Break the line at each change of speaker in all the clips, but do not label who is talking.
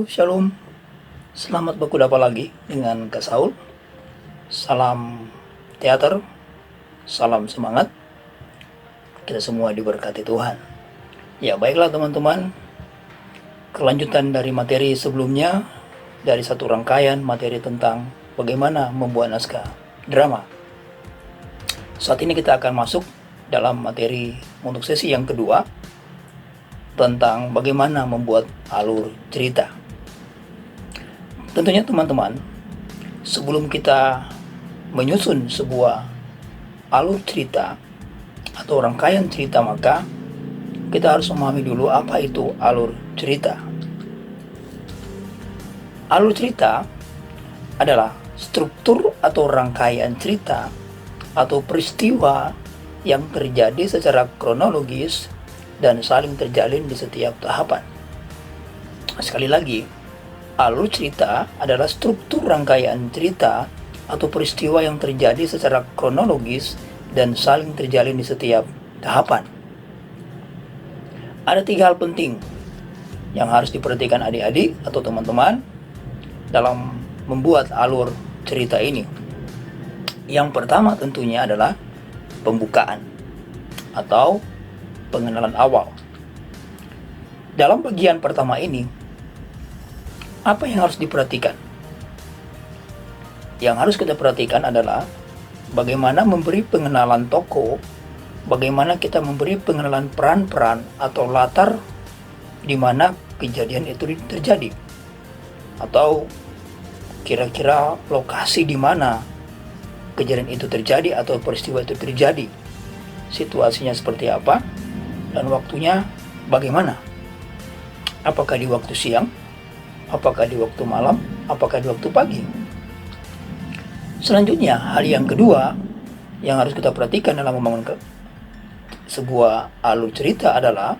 Halo, Shalom. Selamat berkudapat lagi dengan Kak Saul. Salam teater, salam semangat. Kita semua diberkati Tuhan. Ya, baiklah teman-teman. Kelanjutan dari materi sebelumnya, dari satu rangkaian materi tentang bagaimana membuat naskah drama. Saat ini kita akan masuk dalam materi untuk sesi yang kedua, tentang bagaimana membuat alur cerita. Tentunya teman-teman, sebelum kita menyusun sebuah alur cerita atau rangkaian cerita, maka kita harus memahami dulu apa itu alur cerita. Alur cerita adalah struktur atau rangkaian cerita atau peristiwa yang terjadi secara kronologis dan saling terjalin di setiap tahapan. Sekali lagi, alur cerita adalah struktur rangkaian cerita atau peristiwa yang terjadi secara kronologis dan saling terjalin di setiap tahapan. Ada 3 hal penting yang harus diperhatikan adik-adik atau teman-teman dalam membuat alur cerita ini. Yang pertama tentunya adalah pembukaan atau pengenalan awal. Dalam bagian pertama ini, apa yang harus diperhatikan? Yang harus kita perhatikan adalah bagaimana memberi pengenalan tokoh, bagaimana kita memberi pengenalan peran-peran atau latar di mana kejadian itu terjadi, atau kira-kira lokasi di mana kejadian itu terjadi atau peristiwa itu terjadi, situasinya seperti apa, dan waktunya bagaimana. Apakah di waktu siang, apakah di waktu malam, apakah di waktu pagi. Selanjutnya, hal yang kedua yang harus kita perhatikan dalam membangun sebuah alur cerita adalah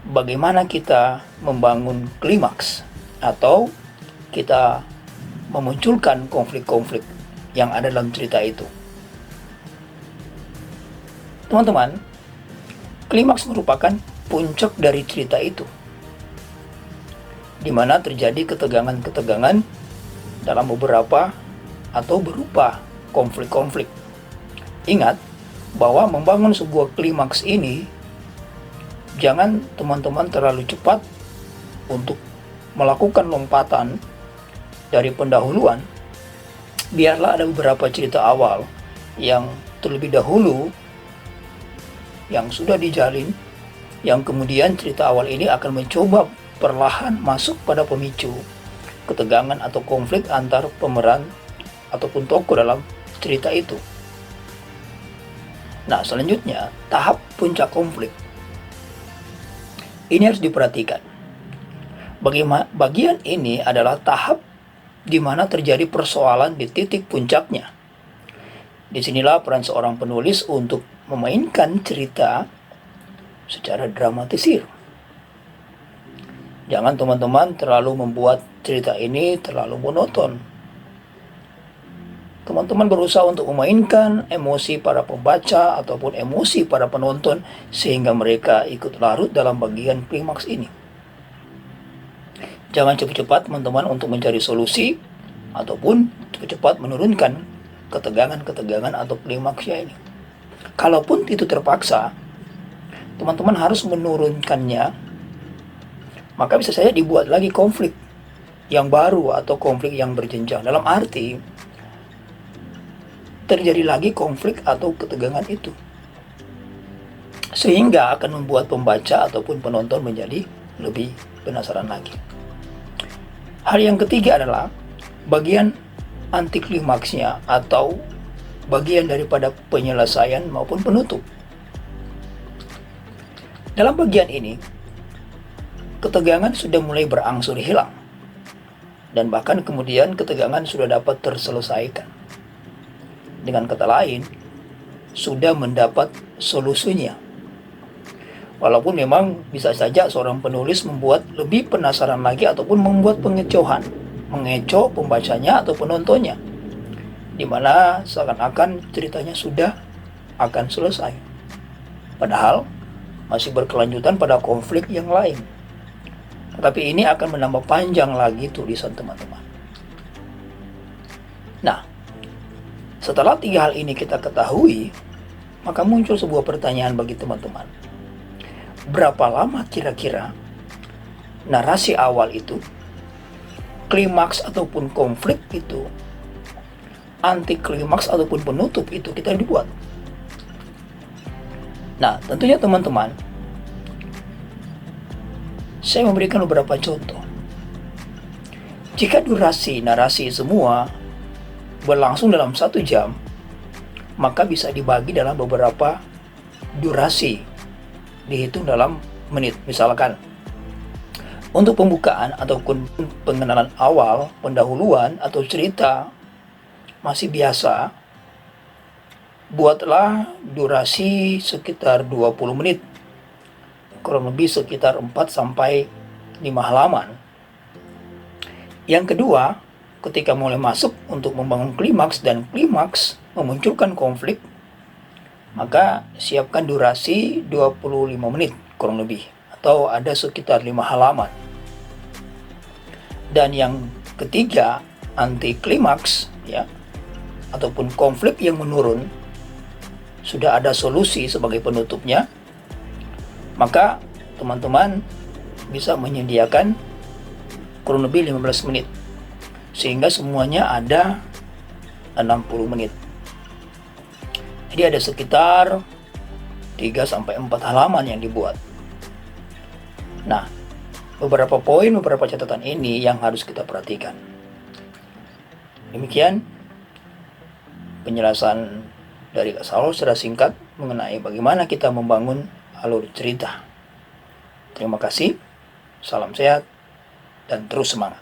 bagaimana kita membangun klimaks atau kita memunculkan konflik-konflik yang ada dalam cerita itu. Teman-teman, klimaks merupakan puncak dari cerita itu, di mana terjadi ketegangan-ketegangan dalam beberapa atau berupa konflik-konflik. Ingat bahwa membangun sebuah klimaks ini, jangan teman-teman terlalu cepat untuk melakukan lompatan dari pendahuluan. Biarlah ada beberapa cerita awal yang terlebih dahulu yang sudah dijalin, yang kemudian cerita awal ini akan mencoba perlahan masuk pada pemicu ketegangan atau konflik antar pemeran ataupun tokoh dalam cerita itu. Nah, selanjutnya tahap puncak konflik. Ini harus diperhatikan. Bagian ini adalah tahap di mana terjadi persoalan di titik puncaknya. Disinilah peran seorang penulis untuk memainkan cerita secara dramatisir. Jangan teman-teman terlalu membuat cerita ini terlalu monoton. Teman-teman berusaha untuk memainkan emosi para pembaca ataupun emosi para penonton sehingga mereka ikut larut dalam bagian klimaks ini. Jangan cepat-cepat teman-teman untuk mencari solusi ataupun cepat-cepat menurunkan ketegangan-ketegangan atau klimaksnya ini. Kalaupun itu terpaksa, teman-teman harus menurunkannya, maka bisa saja dibuat lagi konflik yang baru atau konflik yang berjenjang. Dalam arti, terjadi lagi konflik atau ketegangan itu, sehingga akan membuat pembaca ataupun penonton menjadi lebih penasaran lagi. Hal yang ketiga adalah bagian anti klimaksnya atau bagian daripada penyelesaian maupun penutup. Dalam bagian ini, ketegangan sudah mulai berangsur hilang, dan bahkan kemudian ketegangan sudah dapat terselesaikan. Dengan kata lain, sudah mendapat solusinya. Walaupun memang bisa saja seorang penulis membuat lebih penasaran lagi ataupun membuat pengecohan, mengecoh pembacanya atau penontonnya, di mana seakan-akan ceritanya sudah akan selesai. Padahal masih berkelanjutan pada konflik yang lain. Tapi ini akan menambah panjang lagi tulisan teman-teman. Nah, setelah 3 hal ini kita ketahui, maka muncul sebuah pertanyaan bagi teman-teman. Berapa lama kira-kira narasi awal itu, klimaks ataupun konflik itu, anti klimaks ataupun penutup itu kita dibuat? Nah, tentunya teman-teman, saya memberikan beberapa contoh. Jika durasi narasi semua berlangsung dalam 1 jam, maka bisa dibagi dalam beberapa durasi, dihitung dalam menit. Misalkan, untuk pembukaan ataupun pengenalan awal, pendahuluan atau cerita masih biasa, buatlah durasi sekitar 20 menit, kurang lebih sekitar 4-5 halaman. Yang kedua, ketika mulai masuk untuk membangun klimaks dan klimaks memunculkan konflik, maka siapkan durasi 25 menit kurang lebih, atau ada sekitar 5 halaman. Dan yang ketiga, anti klimaks ya, ataupun konflik yang menurun, sudah ada solusi sebagai penutupnya, maka teman-teman bisa menyediakan kurang lebih 15 menit, sehingga semuanya ada 60 menit. Jadi ada sekitar 3-4 halaman yang dibuat. Nah, beberapa poin, beberapa catatan ini yang harus kita perhatikan. Demikian penjelasan dari Kak Saul secara singkat mengenai bagaimana kita membangun alur cerita. Terima kasih, salam sehat, dan terus semangat.